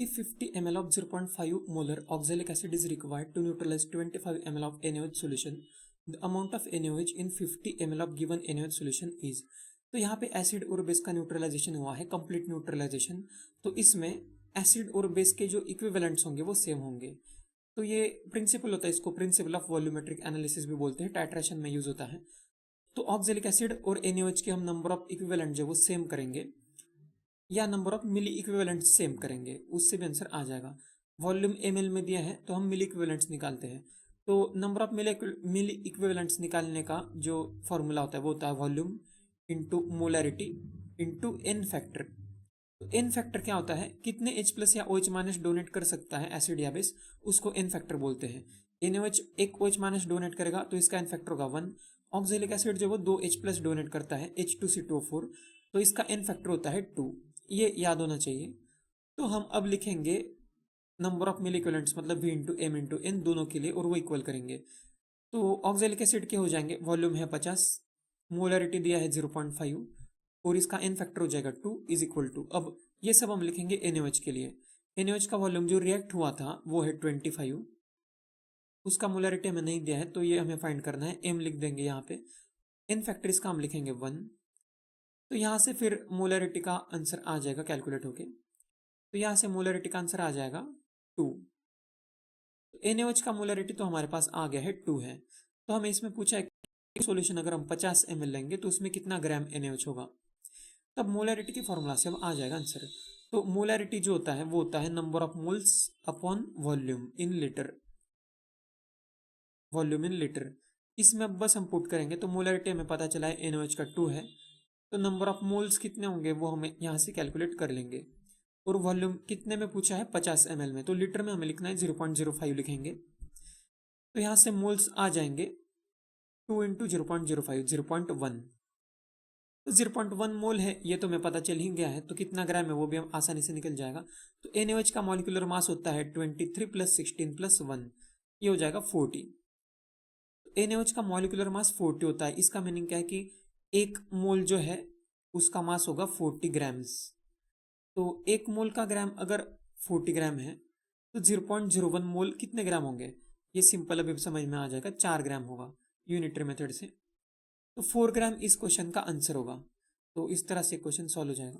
If 50 ml of 0.5 molar oxalic acid is required to neutralize 25 ml of NaOH solution, the amount of NaOH in 50 ml of given NaOH solution is। तो यहाँ पे acid और base का neutralisation हुआ है, complete neutralisation. तो इसमें acid और बेस के जो इक्विवेलेंट्स होंगे वो सेम होंगे। तो ये प्रिंसिपल होता है, इसको प्रिंसिपल ऑफ वॉल्यूमेट्रिक एनालिसिस भी बोलते हैं, टाइट्रेशन में यूज होता है। तो ऑक्जेलिक एसिड और NaOH के हम नंबर ऑफ इक्विवेलेंट जो वो सेम करेंगे या number of milli equivalent same करेंगे, उससे भी आंसर आ जाएगा। वॉल्यूम ml में दिया है तो हम मिली इक्विवेलेंट्स निकालते हैं। तो नंबर ऑफ मिली इक्विवेलेंट्स निकालने का जो फॉर्मूला होता है वो होता है volume into molarity into n factor. तो एन फैक्टर क्या होता है, कितने H प्लस या OH माइनस डोनेट कर सकता है एसिड या बेस, उसको एन फैक्टर बोलते हैं। NaOH एक OH माइनस डोनेट करेगा तो इसका एन फैक्टर होगा 1। ऑक्जेलिक एसिड जो वो 2 H प्लस डोनेट करता है H2CO4, तो इसका एन फैक्टर होता है 2। ये याद होना चाहिए। तो हम अब लिखेंगे नंबर ऑफ मिली इक्विवेलेंट्स मतलब V into M into n दोनों के लिए, और वो इक्वल करेंगे। तो ऑक्जेलिक एसिड के हो जाएंगे, वॉल्यूम है 50, मोलरिटी दिया है 0.5 और इसका एन फैक्टर हो जाएगा 2 इज इक्वल टू। अब ये सब हम लिखेंगे NaOH के लिए। NaOH का वॉल्यूम जो रिएक्ट हुआ था वो है 25, उसका मोलरिटी हमें नहीं दिया है तो ये हमें फाइंड करना है, m लिख देंगे यहाँ पे, एन फैक्टर इसका हम लिखेंगे 1। तो यहाँ से फिर मोलरिटी का आंसर आ जाएगा कैलकुलेट होके। तो यहाँ से मोलरिटी का आंसर आ जाएगा 2। तो NaOH का मोलरिटी तो हमारे पास आ गया है 2 है। तो हमें इसमें पूछा है कि सॉल्यूशन अगर हम 50 ml लेंगे तो उसमें कितना ग्राम NaOH होगा। तब मोलरिटी की फॉर्मूला से अब आ जाएगा आंसर। तो मोलरिटी जो होता है वो होता है number of moles upon volume in litre, volume in litre. इसमें अब बस हम पुट करेंगे तो मोलरिटी हमें पता चला है NaOH का 2 है, तो नंबर ऑफ मोल्स कितने होंगे वो हमें यहाँ से कैलकुलेट कर लेंगे। और वॉल्यूम कितने में पूछा है 50 ml में, तो लीटर में हमें लिखना है 0.05 लिखेंगे। तो यहाँ से मोल्स आ जाएंगे 2 इंटू 0.05 0.1। तो 0.1 मोल है ये तो हमें पता चल ही गया है, तो कितना ग्राम है वो भी हम आसानी से निकल जाएगा। तो NaOH का मॉलिक्यूलर मास होता है 23 प्लस 16 प्लस 1, ये हो जाएगा 40। NaOH का मॉलिक्यूलर मास 40 होता है, इसका मीनिंग क्या है कि एक मोल जो है उसका मास होगा 40 ग्राम्स। तो एक मोल का ग्राम अगर 40 ग्राम है तो 0.01 मोल कितने ग्राम होंगे, ये सिंपल अभी समझ में आ जाएगा, 4 ग्राम होगा यूनिटरी मेथड से। तो 4 ग्राम इस क्वेश्चन का आंसर होगा। तो इस तरह से क्वेश्चन सॉल्व हो जाएगा।